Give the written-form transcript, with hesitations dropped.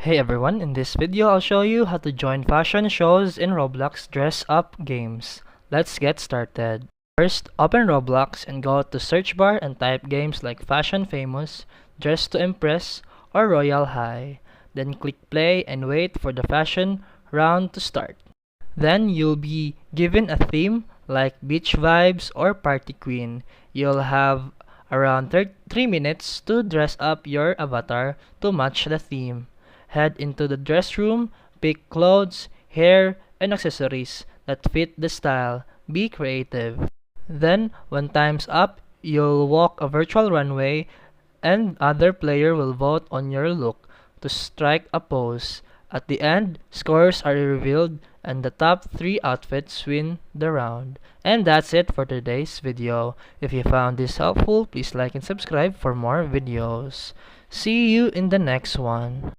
Hey everyone, in this video I'll show you how to join fashion shows in Roblox dress up games. Let's get started. First, open Roblox and go to search bar and type games like Fashion Famous, Dress to Impress, or Royal High. Then click play and wait for the fashion round to start. Then you'll be given a theme like beach vibes or party queen. You'll have around 3 minutes to dress up your avatar to match the theme. Head into the dress room, pick clothes, hair, and accessories that fit the style. Be creative. Then, when time's up, you'll walk a virtual runway and other player will vote on your look to strike a pose. At the end, scores are revealed and the top 3 outfits win the round. And that's it for today's video. If you found this helpful, please like and subscribe for more videos. See you in the next one.